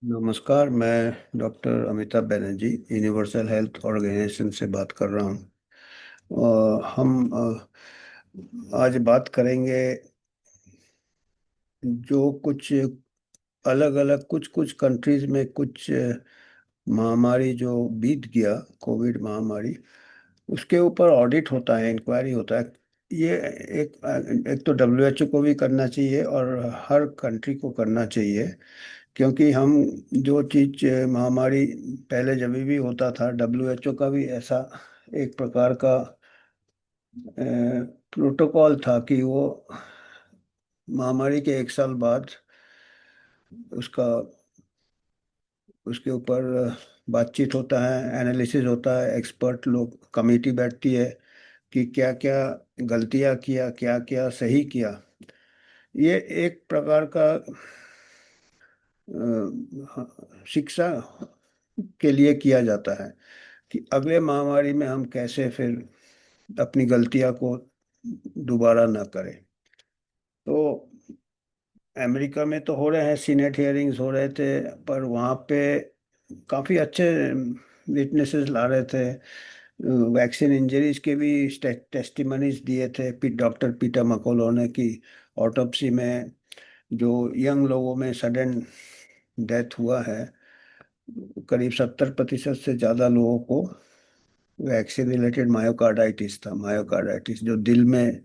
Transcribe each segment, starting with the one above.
नमस्कार। मैं doctor Amitabh Banerjee universal health organisation से बात कर रहा हूँ। हम आज बात करेंगे जो कुछ अलग अलग कुछ कुछ कंट्रीज में कुछ महामारी जो बीत गया, कोविड महामारी, उसके ऊपर ऑडिट होता है, इंक्वायरी होता है। ये एक तो डब्ल्यूएचओ को भी करना चाहिए और हर कंट्री को करना चाहिए, क्योंकि हम जो चीज महामारी पहले जब भी होता था, डब्ल्यूएचओ का भी ऐसा एक प्रकार का प्रोटोकॉल था कि वो महामारी के एक साल बाद उसका उसके ऊपर बातचीत होता है, एनालिसिस होता है, एक्सपर्ट लोग कमेटी बैठती है कि क्या क्या गलतियां किया, क्या क्या सही किया। ये एक प्रकार का शिक्षा के लिए किया जाता है कि अगले महामारी में हम कैसे फिर अपनी गलतियां को दोबारा ना करें। तो अमेरिका में तो हो रहे हैं, सीनेट हियरिंग्स हो रहे थे, पर वहाँ पे काफ़ी अच्छे विटनेसेस ला रहे थे। वैक्सीन इंजरीज के भी टेस्टिमनीज दिए थे डॉक्टर पीटर मकोलो ने कि ऑटोप्सी में जो यंग लोगों में सडन डेथ हुआ है, करीब 70% से ज़्यादा लोगों को वैक्सीन रिलेटेड मायोकार्डाइटिस था। मायोकार्डाइटिस जो दिल में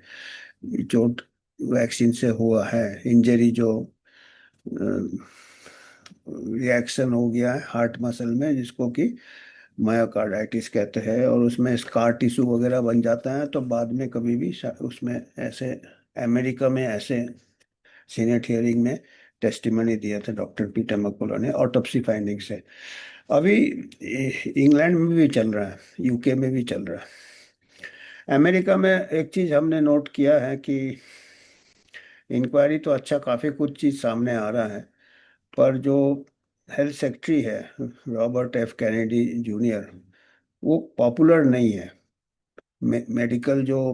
चोट वैक्सीन से हुआ है, इंजरी जो रिएक्शन हो गया है हार्ट मसल में, जिसको कि मायोकार्डाइटिस कहते हैं, और उसमें स्कार टिश्यू वगैरह बन जाता है। तो बाद में कभी भी उसमें ऐसे अमेरिका में ऐसे सीनेट हियरिंग में टेस्टिमनी दिया था डॉक्टर पीटर मकुला ने ऑटोप्सी फाइंडिंग से। अभी इंग्लैंड में भी चल रहा है, यूके में भी चल रहा है। अमेरिका में एक चीज हमने नोट किया है कि इंक्वायरी तो अच्छा, काफी कुछ चीज सामने आ रहा है, पर जो हेल्थ सेक्रेटरी है, रॉबर्ट एफ कैनेडी जूनियर, वो पॉपुलर नहीं है। मेडिकल जो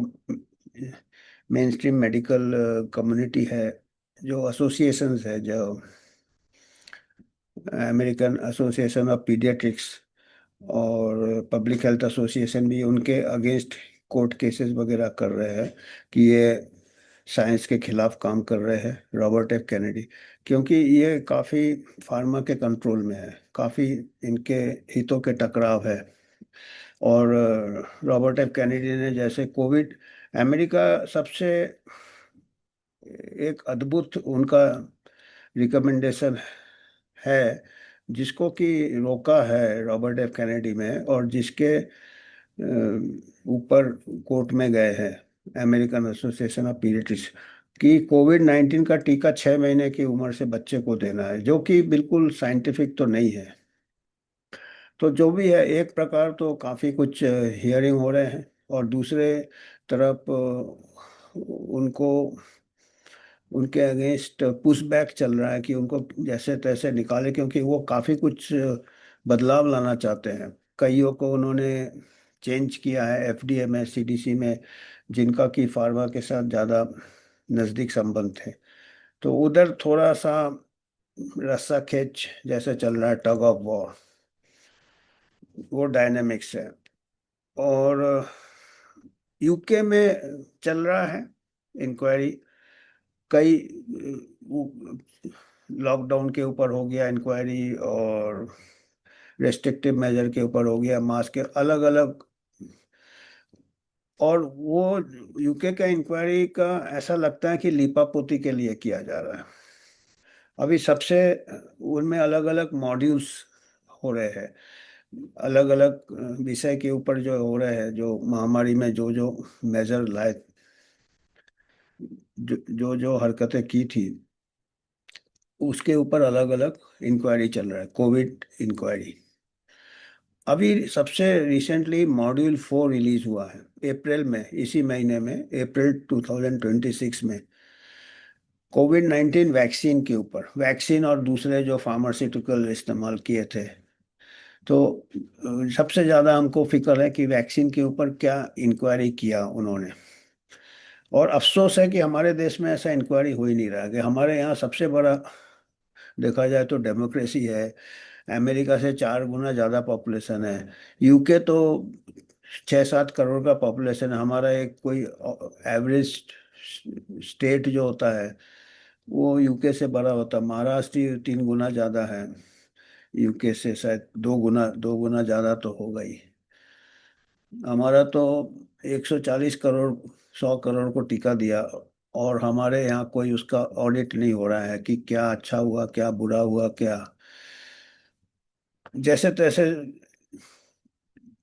मेन स्ट्रीम मेडिकल कम्युनिटी है, जो एसोसिएशंस है, जो अमेरिकन एसोसिएशन ऑफ पीडियाट्रिक्स और पब्लिक हेल्थ एसोसिएशन भी उनके अगेंस्ट कोर्ट केसेस वगैरह कर रहे हैं कि ये साइंस के खिलाफ काम कर रहे हैं, रॉबर्ट एफ कैनेडी, क्योंकि ये काफ़ी फार्मा के कंट्रोल में है, काफ़ी इनके हितों के टकराव है। और रॉबर्ट एफ कैनेडी ने जैसे कोविड, अमेरिका सबसे एक अद्भुत उनका रिकमेंडेशन है, जिसको कि रोका है रॉबर्ट एफ कैनेडी में, और जिसके ऊपर कोर्ट में गए हैं अमेरिकन एसोसिएशन ऑफ पीडियाट्रिक्स, कि कोविड 19 का टीका 6 महीने की उम्र से बच्चे को देना है, जो कि बिल्कुल साइंटिफिक तो नहीं है। तो जो भी है, एक प्रकार तो काफ़ी कुछ हियरिंग हो रहे हैं, और दूसरे तरफ उनको उनके अगेंस्ट पुश बैक चल रहा है कि उनको जैसे तैसे निकाले, क्योंकि वो काफ़ी कुछ बदलाव लाना चाहते हैं। कईयों को उन्होंने चेंज किया है एफडीए में, सीडीसी में, जिनका कि फार्मा के साथ ज़्यादा नज़दीक संबंध थे। तो उधर थोड़ा सा रस्सा खेच जैसे चल रहा है, टग ऑफ वॉर, वो डायनेमिक्स है। और यूके में चल रहा है इंक्वायरी। कई लॉकडाउन के ऊपर हो गया इंक्वायरी, और रेस्ट्रिक्टिव मेजर के ऊपर हो गया, मास्क के अलग अलग। और वो यूके का इंक्वायरी का ऐसा लगता है कि लीपापोती के लिए किया जा रहा है। अभी सबसे उनमें अलग अलग मॉड्यूल्स हो रहे हैं, अलग अलग विषय के ऊपर जो हो रहे हैं, जो महामारी में जो जो मेजर लाए, जो हरकतें की थी, उसके ऊपर अलग अलग इंक्वायरी चल रहा है, कोविड इंक्वायरी। अभी सबसे रिसेंटली मॉड्यूल 4 रिलीज हुआ है अप्रैल में, इसी महीने में, अप्रैल 2026 में, कोविड 19 वैक्सीन के ऊपर, वैक्सीन और दूसरे जो फार्मास्यूटिकल इस्तेमाल किए थे। तो सबसे ज़्यादा हमको फिक्र है कि वैक्सीन के ऊपर क्या इंक्वायरी किया उन्होंने। और अफसोस है कि हमारे देश में ऐसा इंक्वायरी हो ही नहीं रहा है, कि हमारे यहाँ सबसे बड़ा देखा जाए तो डेमोक्रेसी है। अमेरिका से 4 गुना ज़्यादा पॉपुलेशन है। यूके तो 6-7 करोड़ का पॉपुलेशन है। हमारा एक कोई एवरेज स्टेट जो होता है वो यूके से बड़ा होता है। महाराष्ट्र ही 3 गुना ज़्यादा है यूके से, शायद 2 गुना, 2 गुना ज़्यादा तो होगा ही। हमारा तो 140 करोड़, 100 करोड़ को टीका दिया, और हमारे यहाँ कोई उसका ऑडिट नहीं हो रहा है कि क्या अच्छा हुआ, क्या बुरा हुआ, क्या जैसे तैसे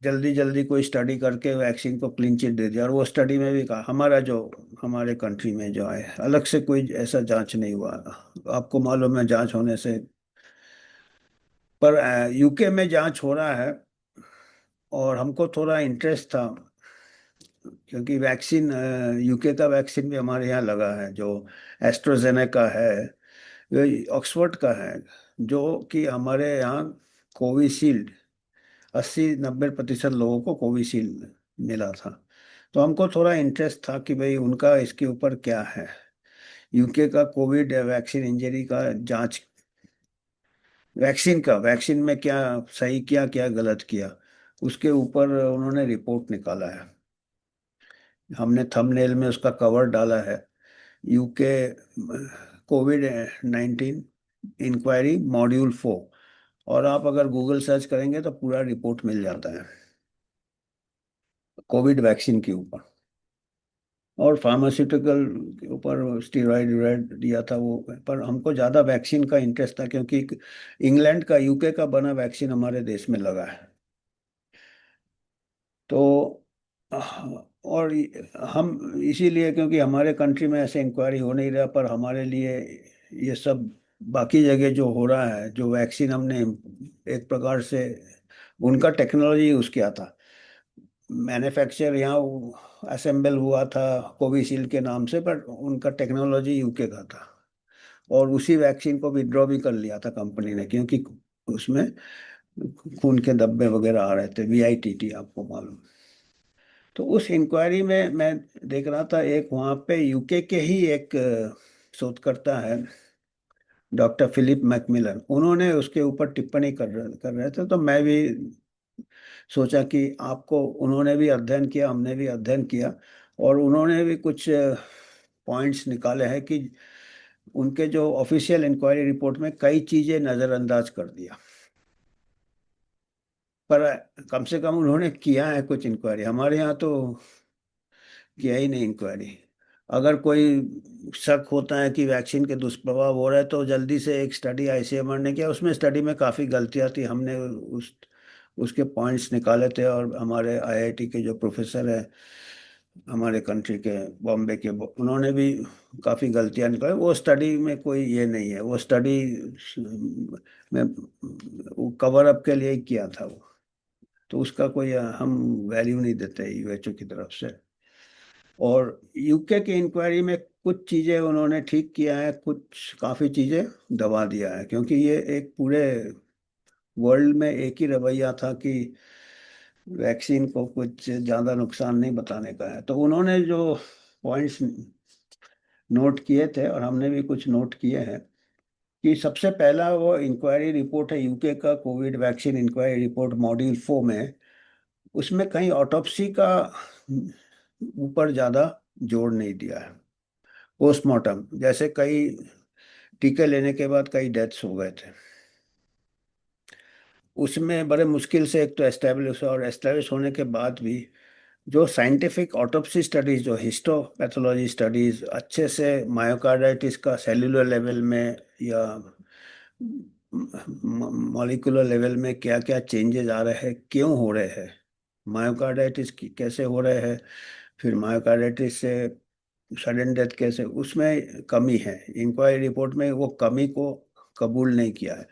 जल्दी जल्दी कोई स्टडी करके वैक्सीन को क्लीन चिट दे दिया। और वो स्टडी में भी कहा हमारा जो, हमारे कंट्री में जो है अलग से कोई ऐसा जांच नहीं हुआ। आपको मालूम है जांच होने से, पर यूके में जांच हो रहा है। और हमको थोड़ा इंटरेस्ट था क्योंकि वैक्सीन, यूके का वैक्सीन भी हमारे यहाँ लगा है, जो एस्ट्राजेनेका है, ये ऑक्सफोर्ड का है, जो कि हमारे यहाँ कोविशील्ड 80-90% लोगों को कोविशील्ड मिला था। तो हमको थोड़ा इंटरेस्ट था कि भाई उनका इसके ऊपर क्या है, यूके का कोविड वैक्सीन इंजरी का जांच, वैक्सीन में क्या सही किया, क्या गलत किया, उसके ऊपर उन्होंने रिपोर्ट निकाला है। हमने थंबनेल में उसका कवर डाला है, यूके कोविड-19 इंक्वायरी मॉड्यूल 4। और आप अगर गूगल सर्च करेंगे तो पूरा रिपोर्ट मिल जाता है कोविड वैक्सीन के ऊपर। और फार्मास्यूटिकल के ऊपर स्टीरॉयड विरॉयड दिया था वो। पर हमको ज़्यादा वैक्सीन का इंटरेस्ट था क्योंकि इंग्लैंड का, यूके का बना वैक्सीन हमारे देश में लगा है। तो और हम इसीलिए, क्योंकि हमारे कंट्री में ऐसे इंक्वायरी हो नहीं रहा, पर हमारे लिए ये सब बाकी जगह जो हो रहा है, जो वैक्सीन हमने एक प्रकार से उनका टेक्नोलॉजी यूज़ किया था, मैन्युफैक्चर यहाँ असेंबल हुआ था कोविशील्ड के नाम से, पर उनका टेक्नोलॉजी यूके का था। और उसी वैक्सीन को विड्रॉ भी कर लिया था कंपनी ने, क्योंकि उसमें खून के धब्बे वगैरह आ रहे थे, वीआईटीटी आपको मालूम। तो उस इंक्वायरी में मैं देख रहा था, एक वहाँ पे यूके के ही एक शोधकर्ता है, डॉक्टर फिलिप मैकमिलन, उन्होंने उसके ऊपर टिप्पणी कर रहे थे। तो मैं भी सोचा कि आपको, उन्होंने भी अध्ययन किया, हमने भी अध्ययन किया, और उन्होंने भी कुछ पॉइंट्स निकाले हैं कि उनके जो ऑफिशियल इंक्वायरी रिपोर्ट में कई चीजें नज़रअंदाज कर दिया। पर कम से कम उन्होंने किया है कुछ इंक्वायरी, हमारे यहाँ तो किया ही नहीं इंक्वायरी। अगर कोई शक होता है कि वैक्सीन के दुष्प्रभाव हो रहे हैं तो जल्दी से एक स्टडी आईसीएमआर ने किया, उसमें स्टडी में काफ़ी गलतियां थी, हमने उसके पॉइंट्स निकाले थे। और हमारे आईआईटी के जो प्रोफेसर हैं हमारे कंट्री के, बॉम्बे के, उन्होंने भी काफ़ी गलतियां निकाली। वो स्टडी में कोई ये नहीं है, वो स्टडी में वो कवर अप के लिए ही किया था वो। तो उसका कोई हम वैल्यू नहीं देते यूएचओ की तरफ से। और यूके की इंक्वायरी में कुछ चीज़ें उन्होंने ठीक किया है, कुछ काफ़ी चीज़ें दबा दिया है, क्योंकि ये एक पूरे वर्ल्ड में एक ही रवैया था कि वैक्सीन को कुछ ज़्यादा नुकसान नहीं बताने का है। तो उन्होंने जो पॉइंट्स नोट किए थे, और हमने भी कुछ नोट किए हैं, कि सबसे पहला वो इंक्वायरी रिपोर्ट है यूके का covid vaccine inquiry report module 4 में, उसमें कहीं ऑटोप्सी का ऊपर ज़्यादा जोर नहीं दिया है। पोस्टमार्टम, जैसे कई टीके लेने के बाद कई डेथ्स हो गए थे, उसमें बड़े मुश्किल से एक तो एस्टेब्लिश, और एस्टेब्लिश होने के बाद भी जो साइंटिफिक ऑटोप्सी स्टडीज, जो हिस्टोपैथोलॉजी स्टडीज अच्छे से मायोकार्डाइटिस का सेल्यूलर लेवल में या मॉलिक्यूलर लेवल में क्या क्या चेंजेस आ रहे हैं, क्यों हो रहे हैं, मायोकार्डाइटिस कैसे हो रहे हैं, फिर मायोकार्डाइटिस से सडन डेथ कैसे, उसमें कमी है। इंक्वायरी रिपोर्ट में वो कमी को कबूल नहीं किया है।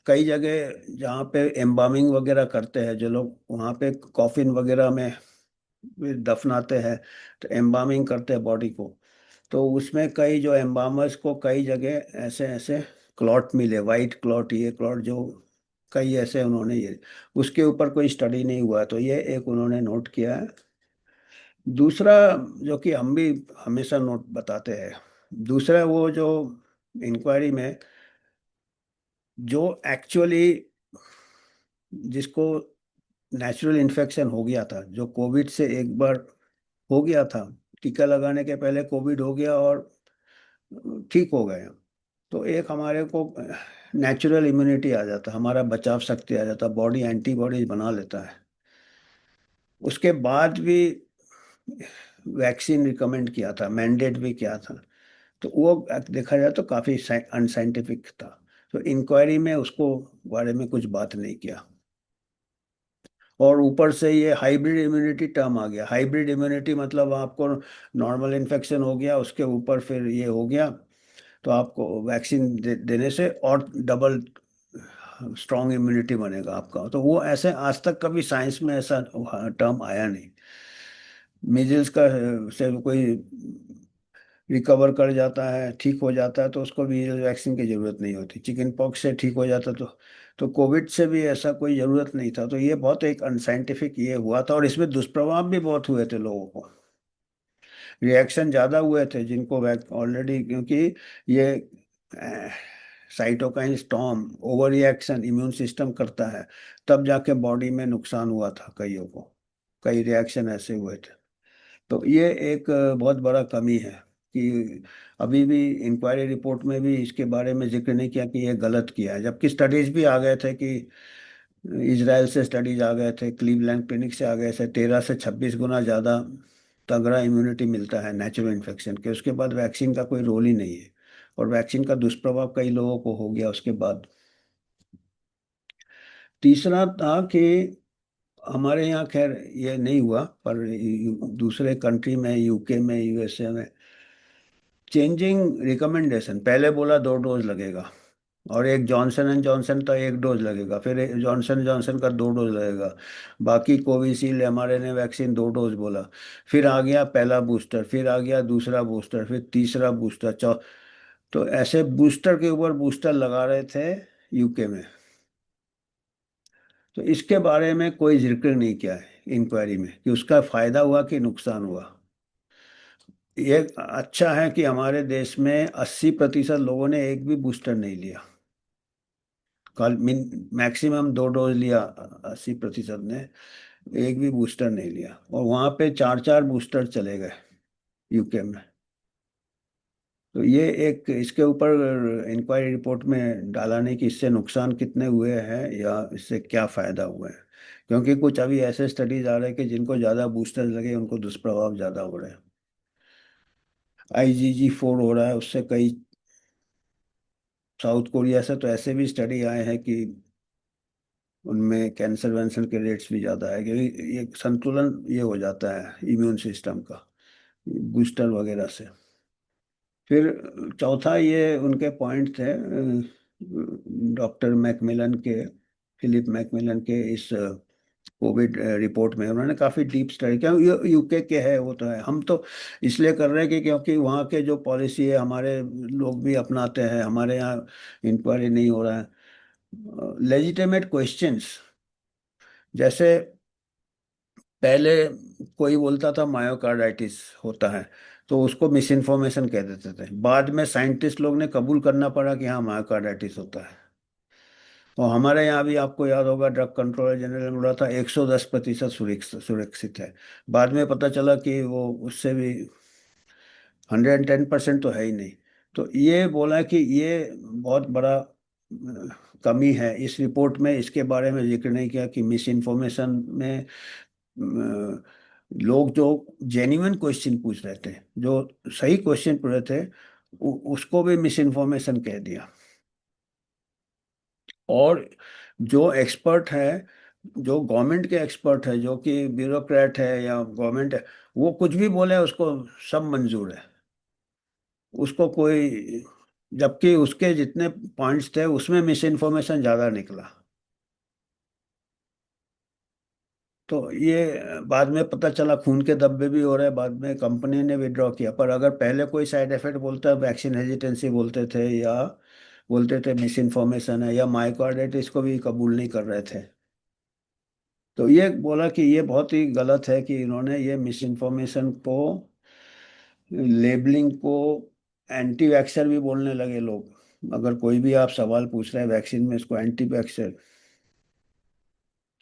कई जगह जहाँ पे एम्बामिंग वगैरह करते हैं जो लोग, वहाँ पे कॉफिन वगैरह में भी दफनाते हैं, तो एम्बामिंग करते हैं बॉडी को। तो उसमें कई जो एम्बामर्स को कई जगह ऐसे ऐसे क्लॉट मिले, वाइट क्लॉट, ये क्लॉट जो कई ऐसे उन्होंने, ये उसके ऊपर कोई स्टडी नहीं हुआ, तो ये एक उन्होंने नोट किया है। दूसरा, जो कि हम भी हमेशा नोट बताते हैं, दूसरा वो जो इंक्वायरी में जो एक्चुअली जिसको नेचुरल इन्फेक्शन हो गया था, जो कोविड से एक बार हो गया था, टीका लगाने के पहले कोविड हो गया और ठीक हो गए, तो एक हमारे को नेचुरल इम्यूनिटी आ जाता, हमारा बचाव शक्ति आ जाता, बॉडी एंटीबॉडीज बना लेता है। उसके बाद भी वैक्सीन रिकमेंड किया था, मैंडेट भी किया था, तो वो देखा जाए तो काफी अनसाइंटिफिक था। तो इंक्वायरी में उसको बारे में कुछ बात नहीं किया। और ऊपर से ये हाइब्रिड इम्यूनिटी टर्म आ गया। हाइब्रिड इम्यूनिटी मतलब आपको नॉर्मल इन्फेक्शन हो गया, उसके ऊपर फिर ये हो गया, तो आपको वैक्सीन देने से और डबल स्ट्रॉन्ग इम्यूनिटी बनेगा आपका। तो वो ऐसे आज तक कभी साइंस में ऐसा टर्म आया नहीं। मीजल्स का से कोई रिकवर कर जाता है, ठीक हो जाता है, तो उसको मीजल्स वैक्सीन की जरूरत नहीं होती। चिकन पॉक्स से ठीक हो जाता, तो कोविड से भी ऐसा कोई जरूरत नहीं था। तो ये बहुत एक अनसाइंटिफिक ये हुआ था, और इसमें दुष्प्रभाव भी बहुत हुए थे लोगों को। रिएक्शन ज़्यादा हुए थे जिनको ऑलरेडी, क्योंकि ये cytokine storm over reaction immune system करता है, तब जाके बॉडी में नुकसान हुआ था कईयों को। कई रिएक्शन ऐसे हुए थे। तो ये एक बहुत बड़ा कमी है कि अभी भी इंक्वायरी रिपोर्ट में भी इसके बारे में जिक्र नहीं किया कि ये गलत किया है, जबकि स्टडीज भी आ गए थे कि इजराइल से स्टडीज आ गए थे, क्लीवलैंड क्लिनिक से आ गए थे, 13 से 26 गुना ज़्यादा तगड़ा इम्यूनिटी मिलता है नेचुरल इन्फेक्शन के, उसके बाद वैक्सीन का कोई रोल ही नहीं है। और वैक्सीन का दुष्प्रभाव कई लोगों को हो गया उसके बाद। तीसरा था कि हमारे यहाँ खैर ये नहीं हुआ, पर दूसरे कंट्री में, यूके में, यूएसए में चेंजिंग रिकमेंडेशन, पहले बोला 2 डोज लगेगा, और एक जॉनसन एंड जॉनसन का 1 डोज लगेगा, फिर जॉनसन जॉनसन का 2 डोज लगेगा, बाकी कोविशील्ड mRNA वैक्सीन 2 डोज बोला। फिर आ गया पहला बूस्टर, फिर आ गया दूसरा बूस्टर, फिर तीसरा बूस्टर, तो ऐसे बूस्टर के ऊपर बूस्टर लगा रहे थे यूके में। तो इसके बारे में कोई जिक्र नहीं किया है इंक्वायरी में कि उसका फायदा हुआ कि नुकसान हुआ। ये अच्छा है कि हमारे देश में 80% लोगों ने एक भी बूस्टर नहीं लिया। कल मैक्सिमम 2 डोज लिया 80% ने, एक भी बूस्टर नहीं लिया, और वहां पे 4 4 बूस्टर चले गए यूके में। तो ये एक इसके ऊपर इंक्वायरी रिपोर्ट में डाला नहीं कि इससे नुकसान कितने हुए हैं या इससे क्या फायदा हुआ है, क्योंकि कुछ अभी ऐसे स्टडीज आ रहे हैं कि जिनको ज्यादा बूस्टर लगे उनको दुष्प्रभाव ज्यादा हो रहे हैं। IgG4 हो रहा है उससे, कई साउथ कोरिया से तो ऐसे भी स्टडी आए हैं कि उनमें कैंसर वैंसर के रेट्स भी ज़्यादा है, क्योंकि ये संतुलन ये हो जाता है इम्यून सिस्टम का बूस्टर वगैरह से। फिर चौथा ये उनके पॉइंट थे डॉक्टर मैकमिलन के, फिलिप मैकमिलन के, इस कोविड रिपोर्ट में उन्होंने काफ़ी डीप स्टडी किया। यूके के है वो तो है, हम तो इसलिए कर रहे हैं कि क्योंकि वहाँ के जो पॉलिसी है हमारे लोग भी अपनाते हैं, हमारे यहाँ इंक्वायरी नहीं हो रहा है। लेजिटिमेट क्वेश्चंस, जैसे पहले कोई बोलता था मायोकार्डाइटिस होता है, तो उसको मिस इन्फॉर्मेशन कह देते थे, बाद में साइंटिस्ट लोग ने कबूल करना पड़ा कि हाँ मायोकार्डाइटिस होता है। और हमारे यहाँ भी आपको याद होगा ड्रग कंट्रोलर जनरल ने बोला था 110% सुरक्षित है, बाद में पता चला कि वो उससे भी 110% तो है ही नहीं। तो ये बोला कि ये बहुत बड़ा कमी है इस रिपोर्ट में, इसके बारे में जिक्र नहीं किया कि मिस इन्फॉर्मेशन में लोग जो जेन्युइन क्वेश्चन पूछ रहे थे, जो सही क्वेश्चन पूछ रहे थे, उसको भी मिस इन्फॉर्मेशन कह दिया। और जो एक्सपर्ट है, जो गवर्नमेंट के एक्सपर्ट है, जो कि ब्यूरोक्रेट है या गवर्नमेंट है, वो कुछ भी बोले उसको सब मंजूर है, उसको कोई, जबकि उसके जितने पॉइंट्स थे उसमें मिस इन्फॉर्मेशन ज़्यादा निकला। तो ये बाद में पता चला खून के धब्बे भी हो रहे हैं, बाद में कंपनी ने विड्रॉ किया। पर अगर पहले कोई साइड इफेक्ट बोलता, वैक्सीन हेजिटेंसी बोलते थे, या बोलते थे मिस इन्फॉर्मेशन है, या माइकार्डाइटिस को भी कबूल नहीं कर रहे थे। तो ये बोला कि ये बहुत ही गलत है कि इन्होंने ये मिस इन्फॉर्मेशन को, लेबलिंग को, एंटी वैक्सर भी बोलने लगे लोग, अगर कोई भी आप सवाल पूछ रहे हैं वैक्सीन में, इसको एंटी वैक्सर,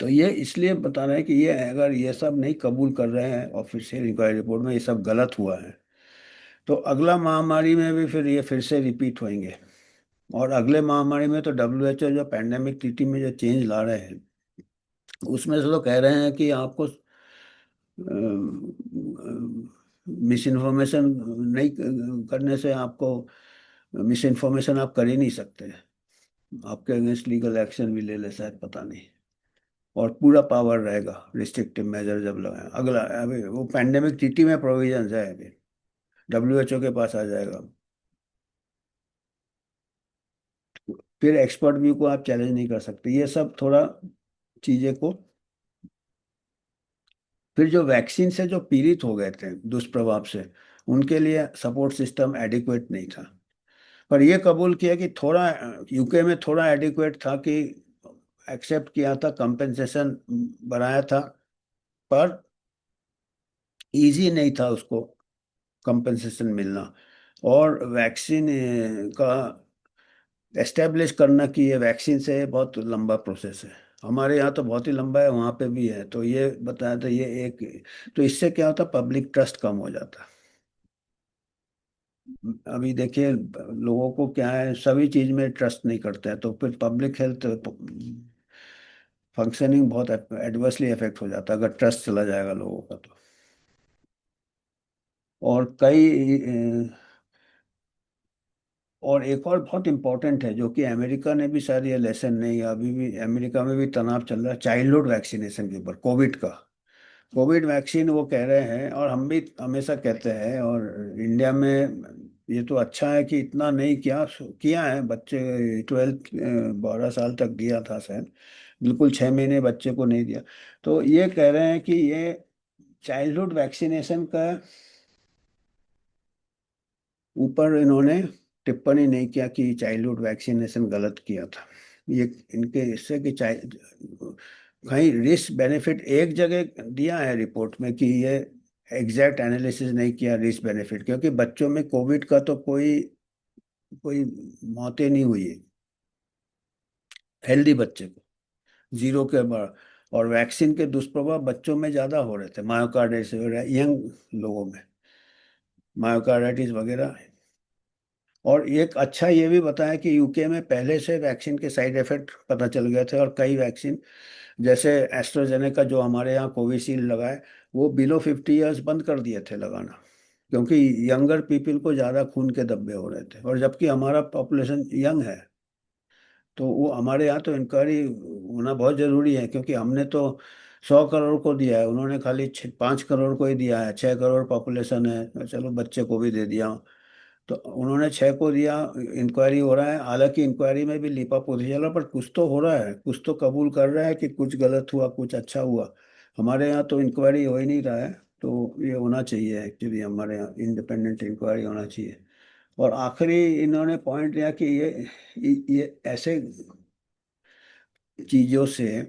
तो ये इसलिए बता रहे हैं कि ये अगर ये सब नहीं कबूल कर रहे हैं ऑफिशियल इंक्वायरी रिपोर्ट में, ये सब गलत हुआ है, तो अगला महामारी में भी फिर ये फिर से रिपीट होंगे। और अगले महामारी में तो डब्ल्यूएचओ जो पैंडेमिक ट्रीटी में जो चेंज ला रहे हैं, उसमें से तो कह रहे हैं कि आपको मिस इन्फॉर्मेशन नहीं करने से, आपको मिस इन्फॉर्मेशन आप कर ही नहीं सकते। आपके अगेंस्ट लीगल एक्शन भी ले ले शायद, पता नहीं। और पूरा पावर रहेगा रिस्ट्रिक्टिव मेजर जब लगाए अगला। अभी वो पैंडेमिक ट्रीटी में प्रोविजन है, अभी डब्ल्यूएचओ के पास आ जाएगा। फिर एक्सपर्ट व्यू को आप चैलेंज नहीं कर सकते, ये सब थोड़ा चीजें को। फिर जो वैक्सीन से जो पीड़ित हो गए थे दुष्प्रभाव से, उनके लिए सपोर्ट सिस्टम एडिक्वेट नहीं था। पर ये कबूल किया कि थोड़ा, यूके में थोड़ा एडिक्वेट था, कि एक्सेप्ट किया था, कंपेंसेशन बनाया था, पर इजी नहीं था उसको कंपेंसेशन मिलना। और वैक्सीन का एस्टेब्लिश करना कि ये वैक्सीन से बहुत लंबा प्रोसेस है। हमारे यहाँ तो बहुत ही लंबा है, वहाँ पे भी है, तो ये बताया था ये एक। तो इससे क्या होता, पब्लिक ट्रस्ट कम हो जाता। अभी देखिए, लोगों को क्या है, सभी चीज में ट्रस्ट नहीं करते हैं, तो फिर पब्लिक हेल्थ फंक्शनिंग बहुत एडवर्सली इफेक्ट हो जाता है अगर ट्रस्ट चला जाएगा लोगों का तो। और कई और एक और बहुत इंपॉर्टेंट है, जो कि अमेरिका ने भी शायद ये लेसन नहीं, अभी भी अमेरिका में भी तनाव चल रहा है चाइल्डहुड वैक्सीनेशन के ऊपर, कोविड का। कोविड वैक्सीन वो कह रहे हैं, और हम भी हमेशा कहते हैं, और इंडिया में ये तो अच्छा है कि इतना नहीं किया किया है। बच्चे 12 12 साल तक दिया था शायद, बिल्कुल 6 महीने बच्चे को नहीं दिया। तो ये कह रहे हैं कि ये चाइल्डहुड वैक्सीनेशन का ऊपर इन्होंने टिप्पणी नहीं किया कि चाइल्डहुड वैक्सीनेशन गलत किया था। ये इनके इससे कि चाइल्ड, कहीं रिस्क बेनिफिट एक जगह दिया है रिपोर्ट में कि ये एग्जैक्ट एनालिसिस नहीं किया रिस्क बेनिफिट, क्योंकि बच्चों में कोविड का तो कोई कोई मौतें नहीं हुई है हेल्दी बच्चे को, जीरो के बाद। और वैक्सीन के दुष्प्रभाव बच्चों में ज्यादा हो रहे थे, मायोकार्डाइटिस वगैरह, यंग लोगों में मायोकार्डाइटिस वगैरह। और एक अच्छा ये भी बताया कि यूके में पहले से वैक्सीन के साइड इफेक्ट पता चल गए थे, और कई वैक्सीन जैसे एस्ट्राजेनेका जो हमारे यहाँ कोविशील्ड लगाए, वो बिलो 50 ईयर्स बंद कर दिए थे लगाना, क्योंकि यंगर पीपल को ज़्यादा खून के धब्बे हो रहे थे, और जबकि हमारा पॉपुलेशन यंग है। तो वो हमारे यहाँ तो इंक्वायरी होना बहुत ज़रूरी है, क्योंकि हमने तो 100 करोड़ को दिया है, उन्होंने खाली 5 करोड़ को ही दिया है, 6 करोड़ पॉपुलेशन है, चलो बच्चे को भी दे दिया। तो उन्होंने 6 को दिया, इंक्वायरी हो रहा है, हालांकि इंक्वायरी में भी लीपापोती चल रहा, पर कुछ तो हो रहा है, कुछ तो कबूल कर रहा है कि कुछ गलत हुआ कुछ अच्छा हुआ। हमारे यहाँ तो इंक्वायरी हो ही नहीं रहा है। तो ये होना चाहिए, एक्चुअली हमारे यहाँ इंडिपेंडेंट इंक्वायरी होना चाहिए। और आखिरी इन्होंने पॉइंट दिया कि ये ऐसे चीज़ों से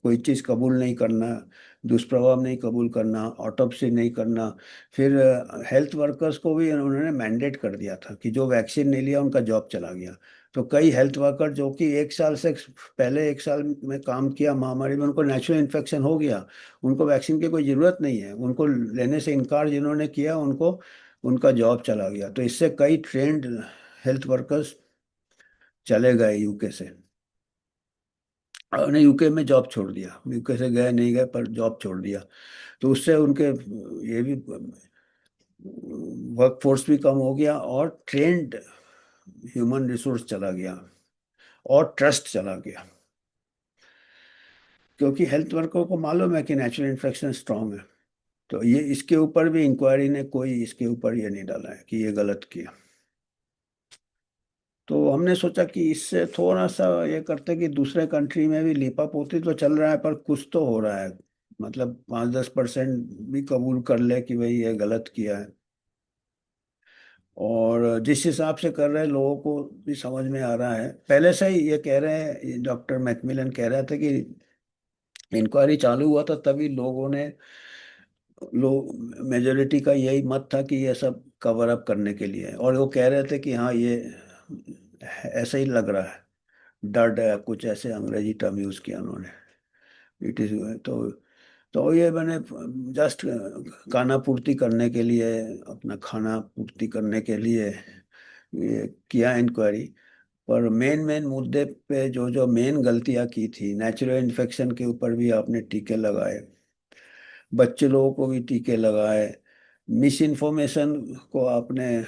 कोई चीज़ कबूल नहीं करना, दुष्प्रभाव नहीं कबूल करना, ऑटोप्सी नहीं करना। फिर हेल्थ वर्कर्स को भी उन्होंने मैंडेट कर दिया था कि जो वैक्सीन नहीं लिया उनका जॉब चला गया। तो कई हेल्थ वर्कर जो कि 1 साल से पहले, 1 साल में काम किया महामारी में, उनको नेचुरल इन्फेक्शन हो गया, उनको वैक्सीन की कोई ज़रूरत नहीं है, उनको लेने से इनकार जिन्होंने किया, उनको उनका जॉब चला गया। तो इससे कई ट्रेंड हेल्थ वर्कर्स चले गए यूके से, उन्हें यूके में जॉब छोड़ दिया, यूके से गए नहीं गए पर जॉब छोड़ दिया। तो उससे उनके ये भी वर्क फोर्स भी कम हो गया, और ट्रेंड ह्यूमन रिसोर्स चला गया, और ट्रस्ट चला गया, क्योंकि हेल्थ वर्कर को मालूम है कि नेचुरल इन्फेक्शन स्ट्रांग है। तो ये इसके ऊपर भी इंक्वायरी ने कोई इसके ऊपर ये नहीं डाला है कि ये गलत किया। तो हमने सोचा कि इससे थोड़ा सा ये करते कि दूसरे कंट्री में भी लीपापोती तो चल रहा है, पर कुछ तो हो रहा है, मतलब 5-10% भी कबूल कर ले कि भाई ये गलत किया है। और जिस हिसाब से कर रहे हैं लोगों को भी समझ में आ रहा है, पहले से ही ये कह रहे हैं, डॉक्टर मैकमिलन कह रहे थे कि इंक्वायरी चालू हुआ था तभी लोगों ने, लोग मेजोरिटी का यही मत था कि ये सब कवर अप करने के लिए है। और वो कह रहे थे कि हाँ, ये ऐसा ही लग रहा है। डर्ड है कुछ, ऐसे अंग्रेजी टर्म यूज किया उन्होंने। इट इज तो ये मैंने जस्ट खाना पूर्ति करने के लिए, अपना खाना पूर्ति करने के लिए ये किया इंक्वायरी। पर मेन मेन मुद्दे पे जो जो मेन गलतियां की थी, नेचुरल इन्फेक्शन के ऊपर भी आपने टीके लगाए, बच्चे लोगों को भी टीके लगाए, मिस इन्फॉर्मेशन को आपने,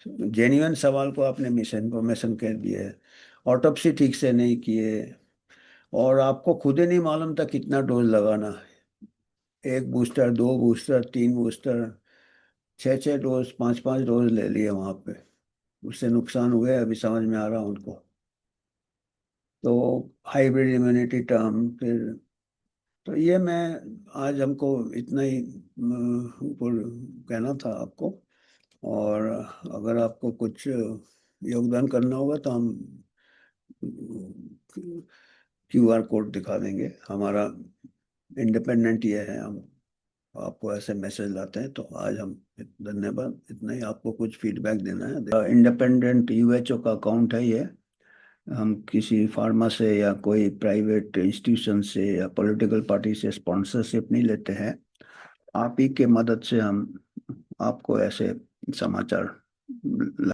जेन्युइन सवाल को आपने मिस इन्फॉर्मेशन कह दिए, ऑटोप्सी ठीक से नहीं किए, और आपको खुद ही नहीं मालूम था कितना डोज लगाना है। एक बूस्टर, दो बूस्टर, तीन बूस्टर, छः छः डोज, पांच पांच डोज ले लिए वहां पे। उससे नुकसान हुए अभी समझ में आ रहा उनको। तो हाइब्रिड इम्यूनिटी टर्म फिर, तो ये मैं आज हमको इतना ही ऊपर कहना था आपको। और अगर आपको कुछ योगदान करना होगा तो हम क्यूआर कोड दिखा देंगे हमारा। इंडिपेंडेंट ये है, हम आपको ऐसे मैसेज लाते हैं। तो आज हम, धन्यवाद, इतना ही। आपको कुछ फीडबैक देना है? इंडिपेंडेंट यूएचओ का अकाउंट है ये। हम किसी फार्मा से या कोई प्राइवेट इंस्टीट्यूशन से या पॉलिटिकल पार्टी से स्पॉन्सरशिप नहीं लेते हैं। आप ही के मदद से हम आपको ऐसे समाचार